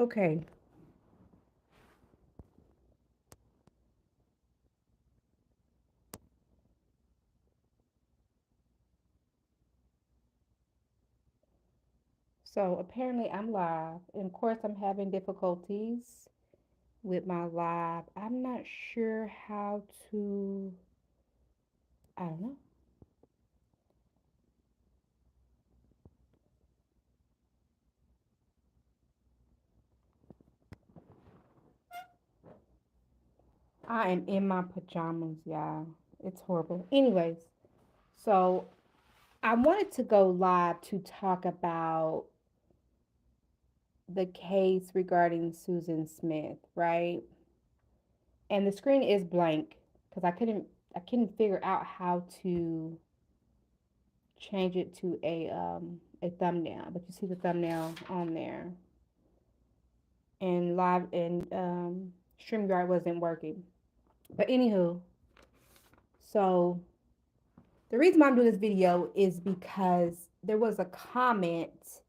Okay. So apparently I'm live. And of course I'm having difficulties with my live. I'm not sure how to, I don't know. I am in my pajamas, y'all. It's horrible. Anyways, so I wanted to go live to talk about the case regarding Susan Smith, right? And the screen is blank because I couldn't figure out how to change it to a thumbnail. But you see the thumbnail on there, and live and StreamYard wasn't working. But anywho, so the reason why I'm doing this video is because there was a comment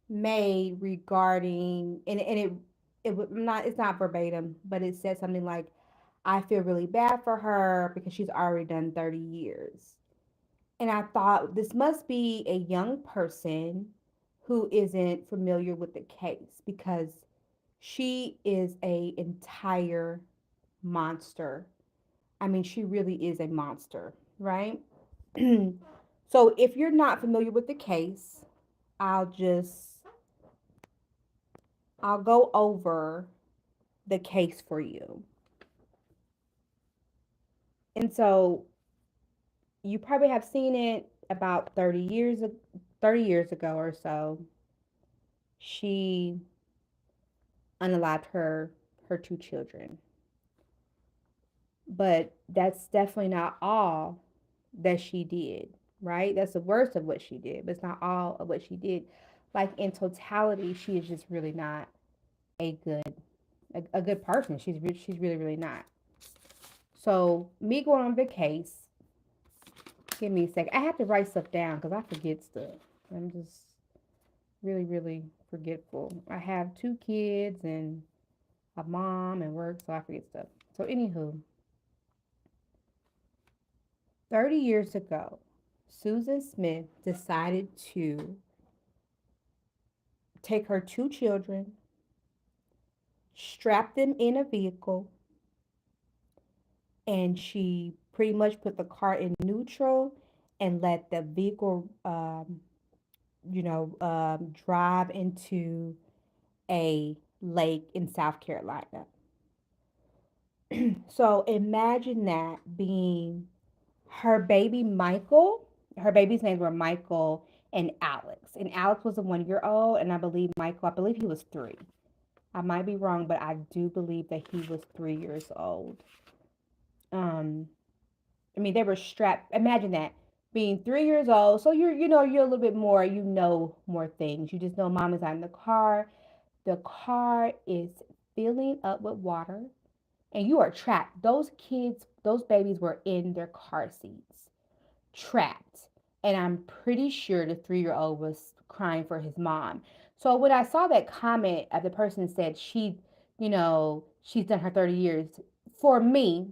made regarding, it's not verbatim, but it said something like, I feel really bad for her because she's already done 30 years. And I thought this must be a young person who isn't familiar with the case, because she is a entire monster. I mean, she really is a monster, right? So if you're not familiar with the case, I'll just I'll go over the case for you. And so you probably have seen it about 30 years ago or so. She unalived her two children. But that's definitely not all that she did, right? That's the worst of what she did, but it's not all of what she did. Like in totality, she is just really not a good a good person. She's really really not. So me going on the case, give me a second. I have to write stuff down because I forget stuff. I'm just really really forgetful. I have two kids and a mom and work, so I forget stuff. So anywho, 30 years ago, Susan Smith decided to take her two children, strap them in a vehicle, and she pretty much put the car in neutral and let the vehicle, drive into a lake in South Carolina. So imagine that being her baby Michael. Her baby's names were Michael and Alex. And Alex was a 1 year old, and I believe he was three. I might be wrong, but I do believe that he was 3 years old. Um, I mean, they were strapped. Imagine that, being 3 years old. So you're a little bit more, more things. You just know mom is out in the car. The car is filling up with water, and you are trapped. Those babies were in their car seats, trapped. And I'm pretty sure the 3 year old was crying for his mom. So when I saw that comment of the person said she's done her 30 years, for me,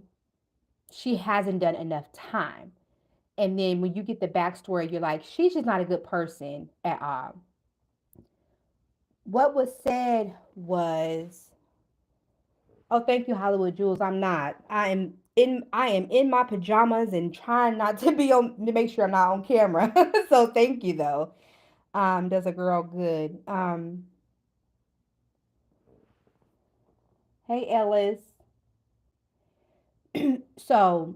she hasn't done enough time. And then when you get the backstory, you're like, she's just not a good person at all. What was said was, oh, thank you, Hollywood Jules. I'm not. I am in my pajamas and trying not to be on to make sure I'm not on camera. So thank you though. Does a girl good. Hey Ellis. So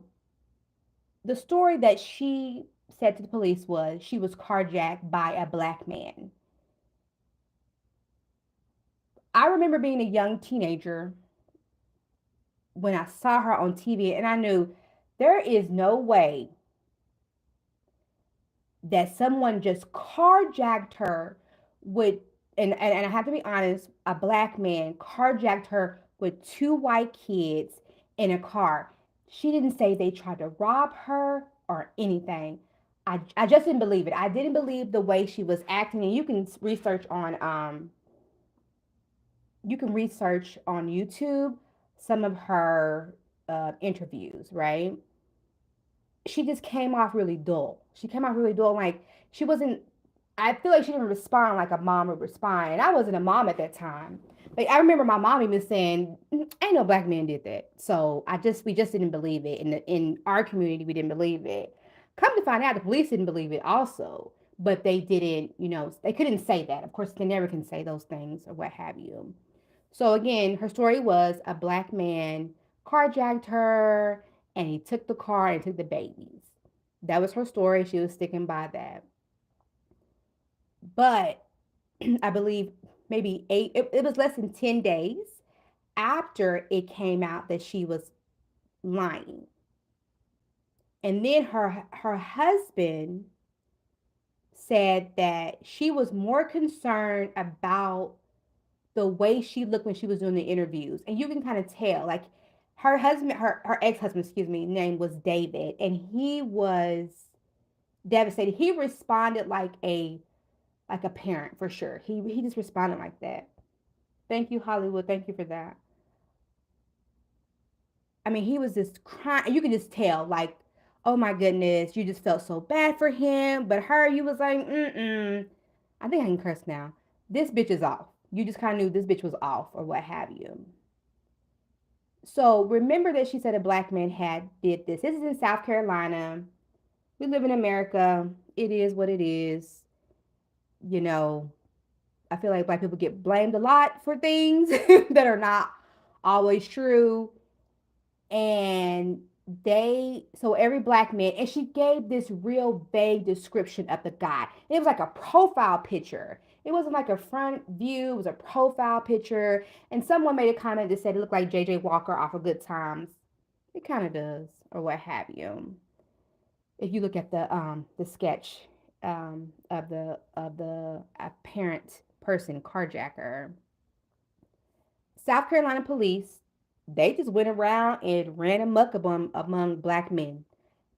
the story that she said to the police was she was carjacked by a black man. I remember being a young teenager when I saw her on TV, and I knew there is no way that someone just carjacked her with, and I have to be honest, a black man carjacked her with two white kids in a car. She didn't say they tried to rob her or anything. I just didn't believe it. I didn't believe the way she was acting. And you can research on you can research on YouTube some of her interviews, right? She just came off really dull. She came off really dull. Like she wasn't. I feel like she didn't respond like a mom would respond. And I wasn't a mom at that time. Like I remember my mom even saying, "Ain't no black man did that." So we just didn't believe it. In our community, we didn't believe it. Come to find out, the police didn't believe it also, but they didn't. They couldn't say that. Of course, they never can say those things or what have you. So again, her story was a black man carjacked her and he took the car and took the babies. That was her story. She was sticking by that. But I believe maybe it was less than 10 days after it came out that she was lying. And then her husband said that she was more concerned about the way she looked when she was doing the interviews. And you can kind of tell, like her ex-husband, excuse me, name was David, and he was devastated. He responded like a parent for sure. He just responded like that. Thank you, Hollywood. Thank you for that. I mean, he was just crying. You can just tell, like, oh my goodness, you just felt so bad for him. But her, you was like, mm-mm. I think I can curse now. This bitch is off. You just kind of knew this bitch was off or what have you. So remember that she said a black man had did this. This is in South Carolina. We live in America. It is what it is. You know, I feel like black people get blamed a lot for things that are not always true. And so every black man, and she gave this real vague description of the guy. It was like a profile picture. It wasn't like a front view, it was a profile picture. And someone made a comment that said it looked like JJ Walker off of Good Times. It kind of does, or what have you. If you look at the sketch of the apparent person carjacker. South Carolina police, they just went around and ran amok among black men.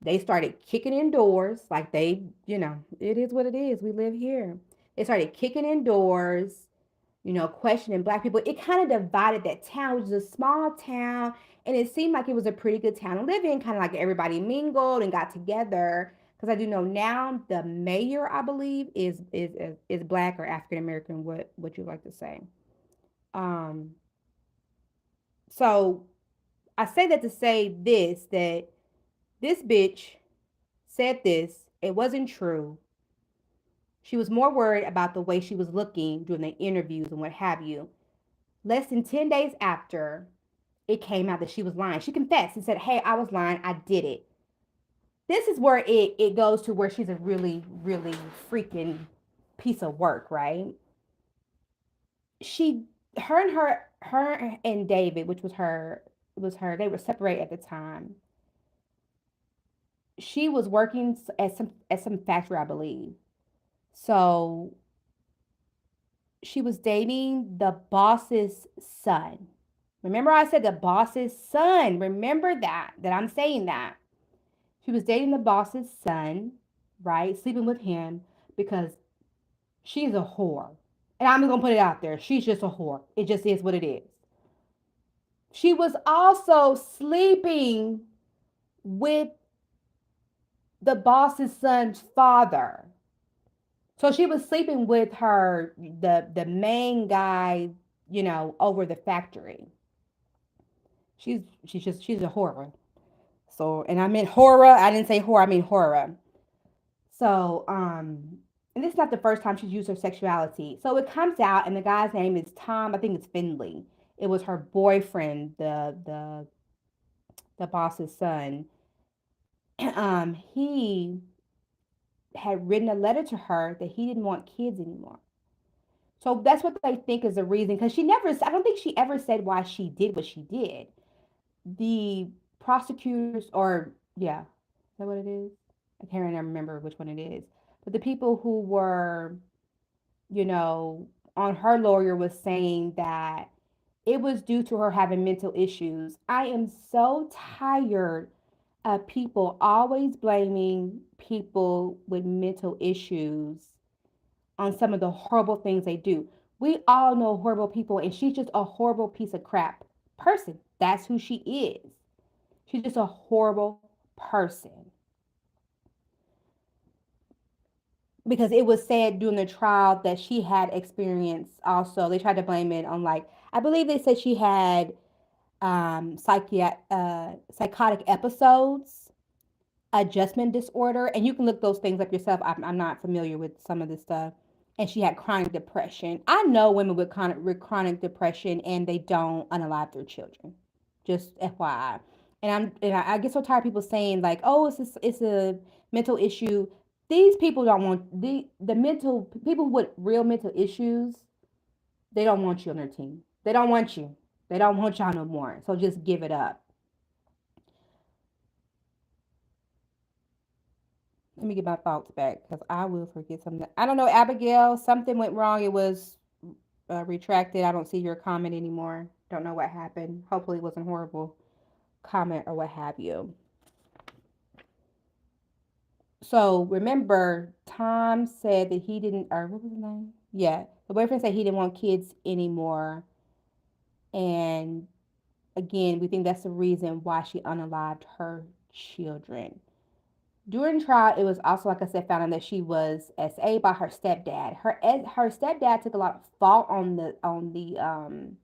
They started kicking in doors, like it is what it is. We live here. They started kicking in doors, questioning black people. It kind of divided that town, which is a small town, and it seemed like it was a pretty good town to live in, kind of like everybody mingled and got together. Because I do know now the mayor, I believe, is black or African American. What you like to say? Um, so I say that to say this, that this bitch said this. It wasn't true. She was more worried about the way she was looking during the interviews and what have you. Less than 10 days after it came out that she was lying, she confessed and said, "Hey, I was lying. I did it." This is where it goes to where she's a really, really freaking piece of work, right? She, her and David, which was her, they were separated at the time. She was working at some factory, I believe. So she was dating the boss's son. Remember I said the boss's son. Remember that I'm saying that. She was dating the boss's son, right? Sleeping with him because she's a whore. And I'm going to put it out there. She's just a whore. It just is what it is. She was also sleeping with the boss's son's father. So she was sleeping with the main guy, over the factory. She's a horror. So, and I meant horror. I didn't say horror. I mean horror. So, and this is not the first time she's used her sexuality. So it comes out, and the guy's name is Tom. I think it's Finley. It was her boyfriend, the boss's son. He had written a letter to her that he didn't want kids anymore. So that's what they think is the reason. Because I don't think she ever said why she did what she did. The prosecutors, or yeah, is that what it is? I can't remember which one it is. But the people who were, you know, on her lawyer was saying that it was due to her having mental issues. I am so tired of people always blaming people with mental issues on some of the horrible things they do. We all know horrible people, and she's just a horrible piece of crap person. That's who she is. She's just a horrible person. Because it was said during the trial that she had experience also. They tried to blame it on, like, I believe they said she had psychotic episodes, adjustment disorder, and you can look those things up yourself. I'm not familiar with some of this stuff. And she had chronic depression. I know women with chronic depression and they don't unalive their children. Just FYI. And I get so tired of people saying like, "Oh, it's a mental issue." These people don't want the mental people with real mental issues. They don't want you on their team. They don't want you. They don't want y'all no more. So just give it up. Let me get my thoughts back because I will forget something. I don't know, Abigail. Something went wrong. It was retracted. I don't see your comment anymore. Don't know what happened. Hopefully, it wasn't horrible comment or what have you. So remember, Tom said that he didn't, or what was his name? Yeah, the boyfriend said he didn't want kids anymore. And again, we think that's the reason why she unalived her children. During trial, it was also, like I said, found out that she was SA by her stepdad. Her stepdad took a lot of fault on the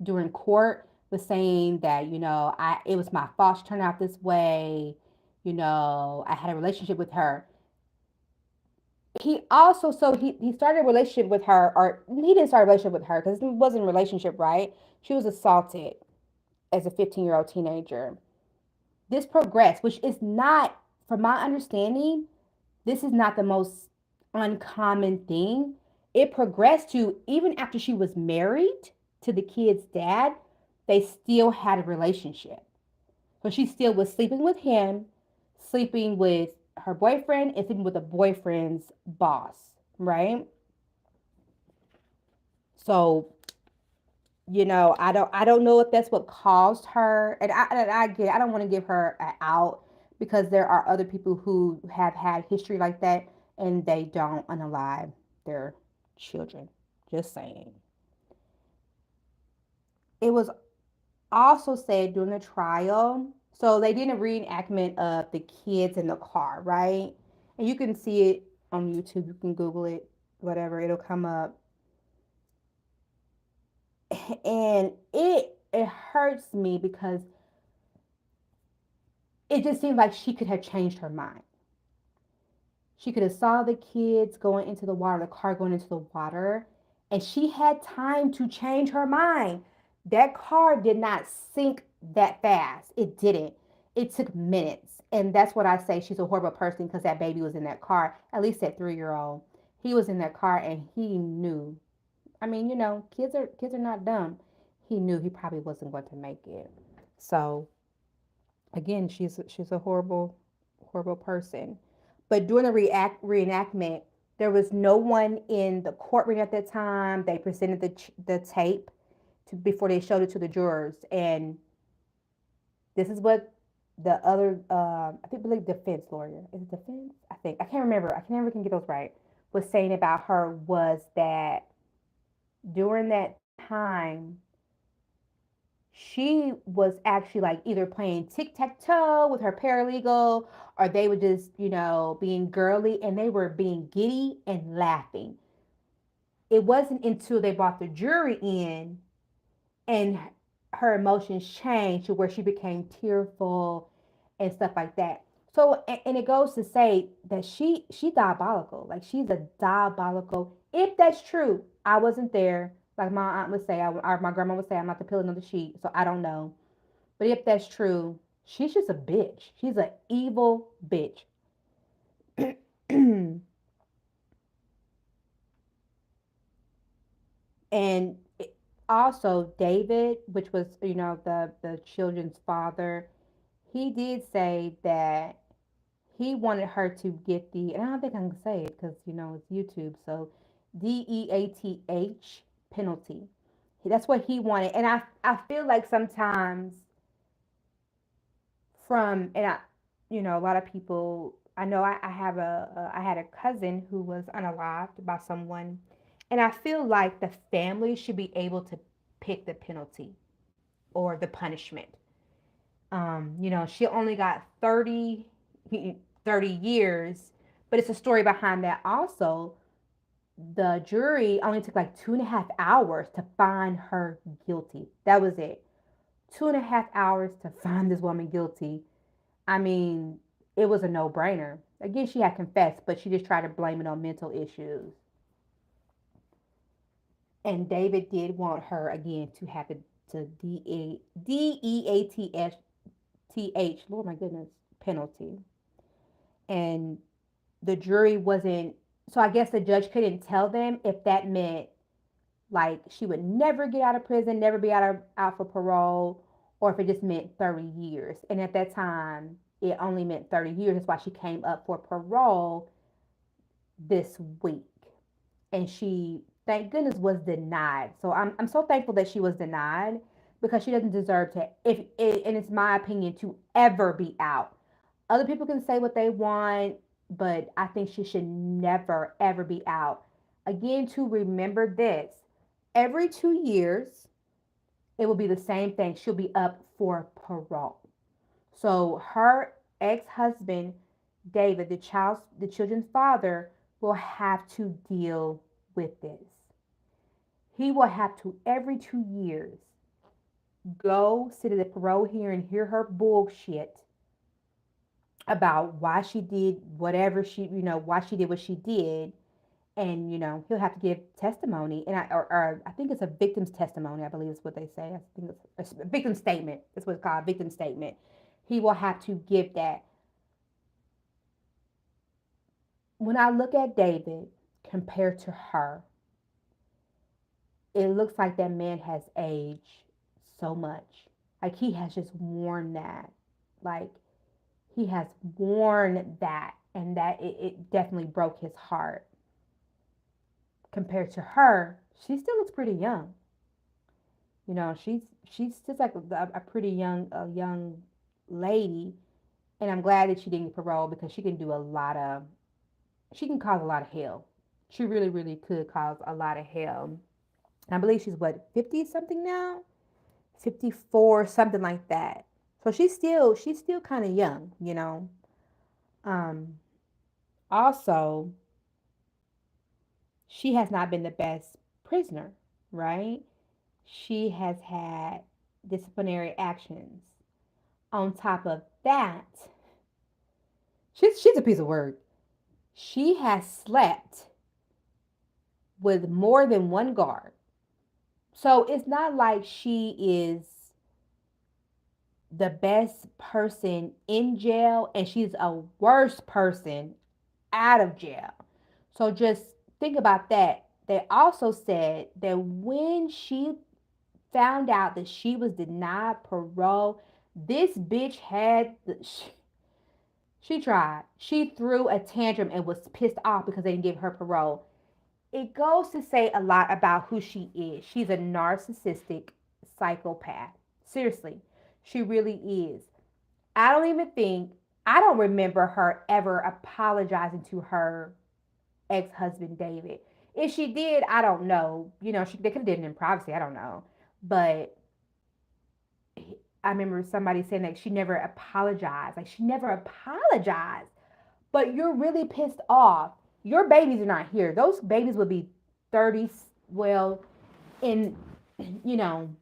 during court, was saying that, I it was my fault she turned out this way. I had a relationship with her. He also, so he started a relationship with her, or he didn't start a relationship with her because it wasn't a relationship, right? She was assaulted as a 15-year-old teenager. This progressed, which is not, from my understanding, this is not the most uncommon thing. It progressed to, even after she was married to the kid's dad, they still had a relationship. So she still was sleeping with him, sleeping with her boyfriend, and sleeping with a boyfriend's boss, right? So, I don't know if that's what caused her. And I get it. I don't want to give her an out because there are other people who have had history like that and they don't unalive their children. Just saying. It was also said during the trial. So they did a reenactment of the kids in the car, right? And you can see it on YouTube. You can Google it, whatever. It'll come up. And it hurts me because it just seems like she could have changed her mind. She could have saw the kids going into the water, the car going into the water, and she had time to change her mind. That car did not sink that fast. It didn't. It took minutes. And that's what I say. She's a horrible person because that baby was in that car, at least that 3-year old. He was in that car and he knew. I mean, kids are not dumb. He knew he probably wasn't going to make it. So again, she's a horrible person. But during the reenactment, there was no one in the courtroom at that time. They presented the tape before they showed it to the jurors, and this is what the other I think believe defense lawyer, is it defense? I can't remember. I can never can get those right. Was saying about her was that during that time she was actually like either playing tic tac toe with her paralegal, or they were just, being girly and they were being giddy and laughing. It wasn't until they brought the jury in and her emotions changed to where she became tearful and stuff like that. So, and it goes to say that she's diabolical. Like, she's a diabolical. If that's true, I wasn't there. Like my aunt would say, or my grandma would say, I'm not the pillow on the sheet, so I don't know. But if that's true, she's just a bitch. She's an evil bitch. And also David, which was, the children's father, he did say that he wanted her to get and I don't think I can say it because it's YouTube, so DEATH penalty. That's what he wanted, and I feel like sometimes and a lot of people. I know I had a cousin who was unalived by someone, And I feel like the family should be able to pick the penalty or the punishment. She only got 30 years, but it's a story behind that also. The jury only took like 2.5 hours to find her guilty. That was it. 2.5 hours to find this woman guilty. I mean, it was a no brainer. Again, she had confessed, but she just tried to blame it on mental issues. And David did want her again to have to DEATH, Lord my goodness, penalty. And the jury wasn't, so I guess the judge couldn't tell them if that meant like she would never get out of prison, never be out for parole, or if it just meant 30 years. And at that time, it only meant 30 years. That's why she came up for parole this week. And she, thank goodness, was denied. So I'm so thankful that she was denied because she doesn't deserve to, if and it's my opinion, to ever be out. Other people can say what they want, but I think she should never, ever be out. Again, to remember this, every 2 years, it will be the same thing. She'll be up for parole. So her ex-husband, David, the children's father, will have to deal with this. He will have to every 2 years go sit at the parole hearing and hear her bullshit about why she did whatever why she did what she did. And, he'll have to give testimony. And or I think it's a victim's testimony, I believe is what they say. I think it's a victim statement. That's what it's called, a victim statement. He will have to give that. When I look at David compared to her, it looks like that man has aged so much. Like he has just worn that. Like he has worn that. And that it definitely broke his heart. Compared to her, she still looks pretty young. She's just like a pretty young lady, and I'm glad that she didn't get parole because she can cause a lot of hell. She really, really could cause a lot of hell. And I believe she's what, 50 something now, 54 something like that. So she's still kind of young. Um, Also, she has not been the best prisoner, right? She has had disciplinary actions. On top of that, she's a piece of work. She has slept with more than one guard. So it's not like she is the best person in jail and she's a worse person out of jail. So just think about that. They also said that when she found out that she was denied parole, this bitch she tried. She threw a tantrum and was pissed off because they didn't give her parole. It goes to say a lot about who she is. She's a narcissistic psychopath. Seriously, she really is. I don't remember her ever apologizing to her ex-husband David. If she did, I don't know. They could have did it in privacy. I don't know. But I remember somebody saying that she never apologized. Like she never apologized. But you're really pissed off. Your babies are not here. Those babies would be 30, well, in, you know,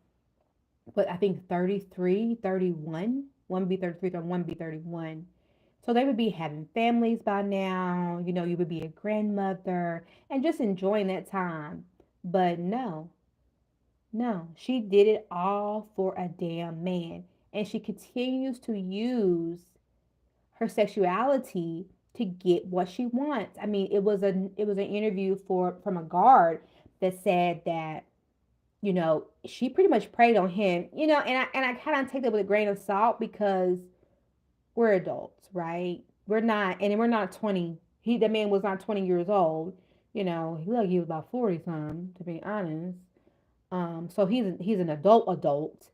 but I think 33, 31. One would be 33, one would be 31. So they would be having families by now. You would be a grandmother and just enjoying that time. But no, no, she did it all for a damn man. And she continues to use her sexuality to get what she wants. I mean, it was an interview from a guard that said that she pretty much preyed on him. And I kind of take that with a grain of salt because we're adults, right? We're not 20. The man was not 20 years old. He looked like he was about 40 something, to be honest. So he's an adult,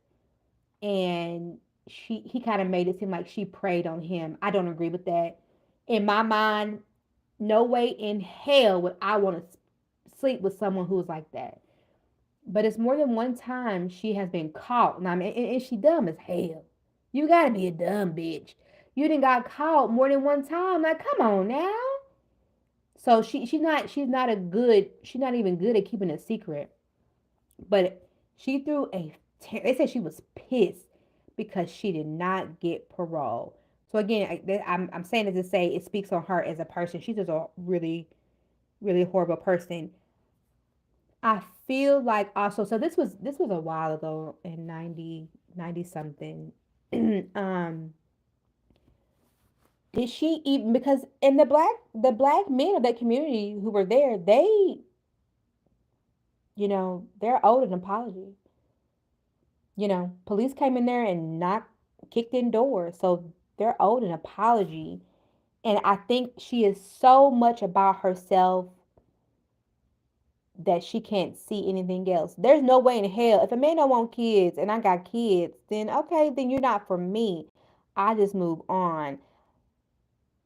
and he kind of made it seem like she preyed on him. I don't agree with that. In my mind, no way in hell would I want to sleep with someone who is like that. But it's more than one time she has been caught. And I mean, and she dumb as hell. You gotta be a dumb bitch. You done got caught more than one time. Like, come on now. So she's not even good at keeping a secret. But she threw they said she was pissed because she did not get parole. So again, I'm saying this to say it speaks on her as a person. She's just a really, really horrible person. I feel like also, so this was a while ago in 90 something. um did she even, because in the black men of that community who were there, they're owed an apology. Police came in there and knocked, kicked in doors, so they're owed an apology. And I think she is so much about herself that she can't see anything else. There's no way in hell, if a man don't want kids and I got kids, then okay, then you're not for me. I just move on.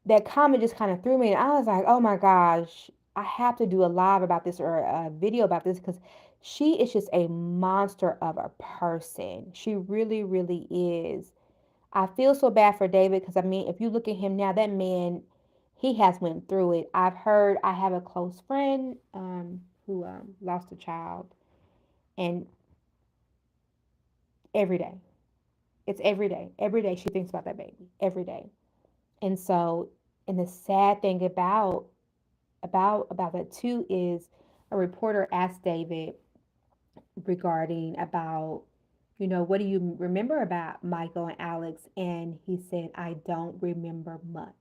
That comment just kind of threw me, and I was like, oh my gosh, I have to do a live about this or a video about this, because she is just a monster of a person. She really, really is. I feel so bad for David, because I mean, if you look at him now, that man, he has went through it. I have a close friend who lost a child, and every day, it's every day she thinks about that baby, every day. And so, and the sad thing about that too is a reporter asked David regarding about, what do you remember about Michael and Alex? And he said, I don't remember much.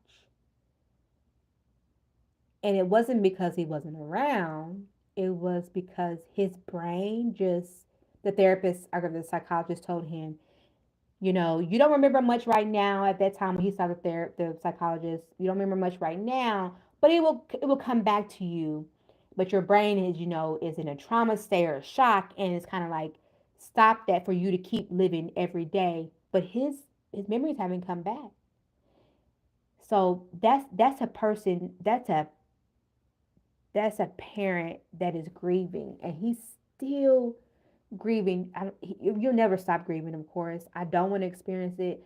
And it wasn't because he wasn't around, it was because his brain just, the therapist or the psychologist told him, you don't remember much right now. At that time when he saw the psychologist, you don't remember much right now, but it will come back to you. But your brain is, is in a trauma state or a shock, and it's kind of like stop that for you to keep living every day. But his memories haven't come back. So that's a person, that's a parent that is grieving, and he's still grieving. You'll never stop grieving, of course. I don't want to experience it.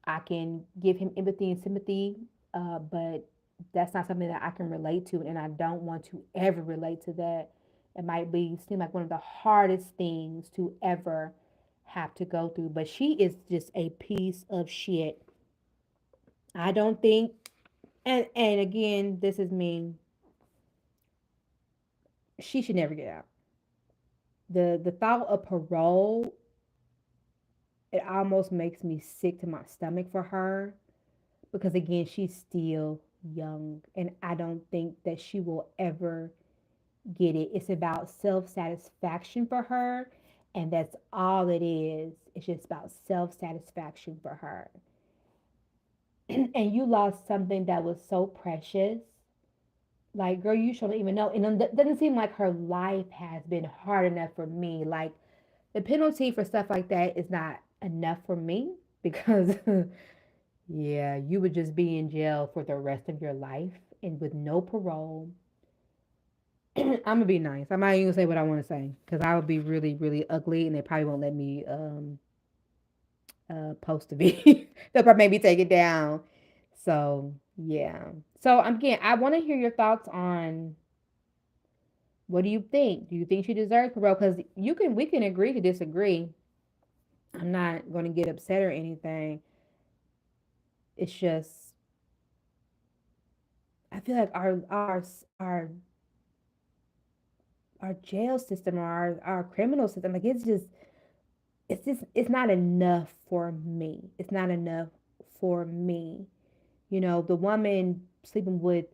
I can give him empathy and sympathy, but that's not something that I can relate to, and I don't want to ever relate to that. It might seem like one of the hardest things to ever have to go through. But she is just a piece of shit. I don't think, and again, this is me. She should never get out. The thought of parole, it almost makes me sick to my stomach for her, because again, she's still young, and I don't think that she will ever get it. It's about self-satisfaction for her, and that's all it is. It's just about self-satisfaction for her. And you lost something that was so precious. Like, girl, you shouldn't even know. And it doesn't seem like her life has been hard enough for me. Like, the penalty for stuff like that is not enough for me, because yeah, you would just be in jail for the rest of your life and with no parole. I'm gonna be nice. I'm not even gonna say what I want to say, because I would be really, really ugly, and they probably won't let me post the video. They'll probably maybe take it down. So yeah. So again, I want to hear your thoughts on, what do you think? Do you think she deserves parole? Because we can agree to disagree. I'm not going to get upset or anything. It's just, I feel like our jail system, or our criminal system, like, it's not enough for me. It's not enough for me. The woman sleeping with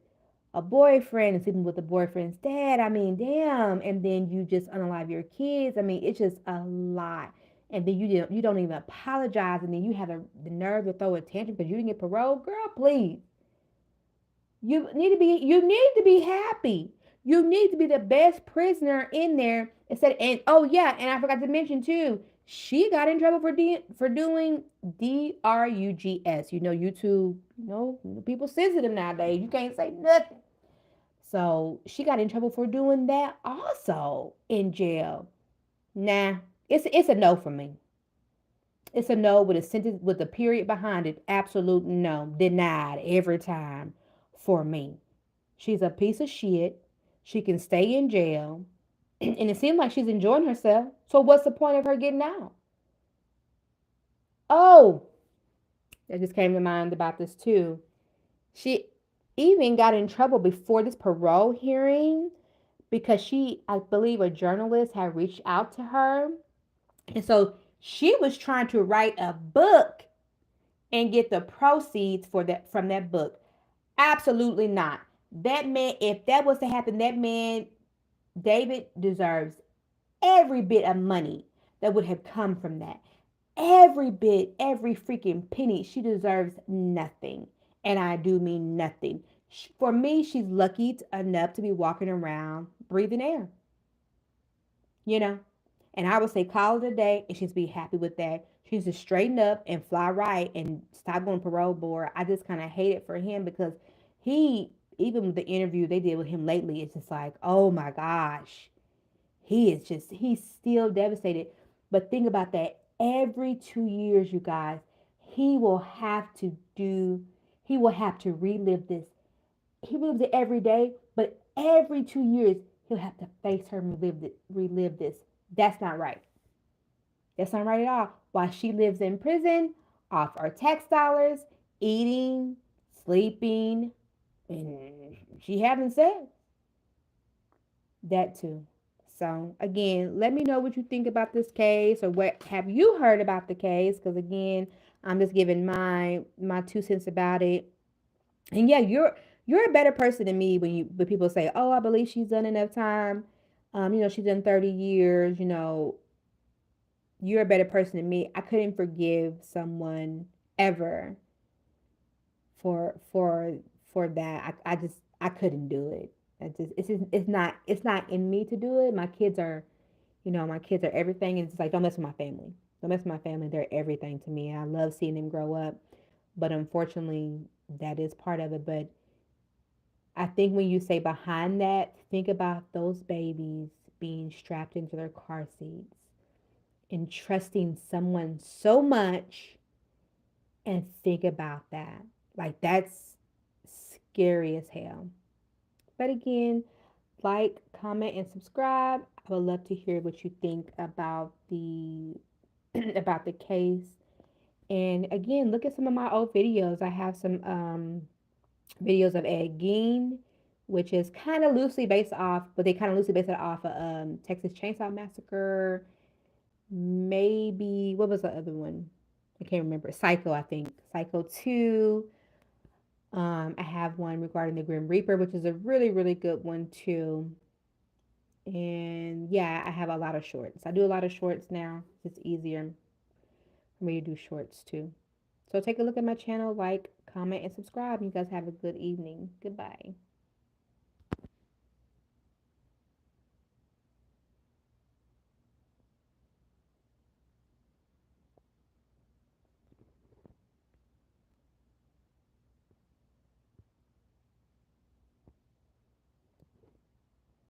a boyfriend and sleeping with the boyfriend's dad. I mean, damn. And then you just unalive your kids. I mean, it's just a lot. And then you don't even apologize, and then you have the nerve to throw a tantrum because you didn't get parole. Girl, please. You need to be happy. You need to be the best prisoner in there. And oh yeah, and I forgot to mention too, she got in trouble for doing drugs. YouTube, people sensitive nowadays. You can't say nothing. So she got in trouble for doing that also in jail. Nah, it's a no for me. It's a no with a sentence with a period behind it. Absolute no. Denied every time for me. She's a piece of shit. She can stay in jail. And it seems like she's enjoying herself. So what's the point of her getting out? Oh, that just came to mind about this too. She even got in trouble before this parole hearing because she, I believe, a journalist had reached out to her. And so she was trying to write a book and get the proceeds for that from that book. Absolutely not. That man, if that was to happen, that man, David, deserves every bit of money that would have come from that. Every bit, every freaking penny. She deserves nothing. And I do mean nothing. For me, she's lucky enough to be walking around breathing air, you know? And I would say call it a day and she's be happy with that. She needs to straighten up and fly right and stop going parole board. I just kind of hate it for him because he, even with the interview they did with him lately, it's just like, oh my gosh. He's still devastated. But think about that. Every 2 years, you guys, he will have to do, he will have to relive this. He relives it every day, but every 2 years, he'll have to face her and relive this. That's not right. That's not right at all. While she lives in prison, off our tax dollars, eating, sleeping, and she having sex. That too. So again, let me know what you think about this case or what have you heard about the case? Because again, I'm just giving my 2 cents about it. And yeah, you're a better person than me when people say, "Oh, I believe she's done enough time." She's done 30 years. You're a better person than me. I couldn't forgive someone ever for for that. I couldn't do it. It's not in me to do it. My kids are everything, and it's like don't mess with my family. Don't mess with my family. They're everything to me. I love seeing them grow up, but unfortunately, that is part of it. But I think when you say behind that, think about those babies being strapped into their car seats and trusting someone so much, and think about that. Like that's scary as hell. But again, like, comment, and subscribe. I would love to hear what you think about the about the case. And again, look at some of my old videos. I have some videos of Ed Gein, which is kind of loosely based off, but they kind of loosely based it off of Texas Chainsaw Massacre. Maybe what was the other one? I can't remember. Psycho, I think. Psycho 2. I have one regarding the Grim Reaper, which is a really, really good one too. And yeah, I have a lot of shorts. I do a lot of shorts now. It's easier for me to do shorts too. So take a look at my channel, like, comment, and subscribe. You guys have a good evening. Goodbye.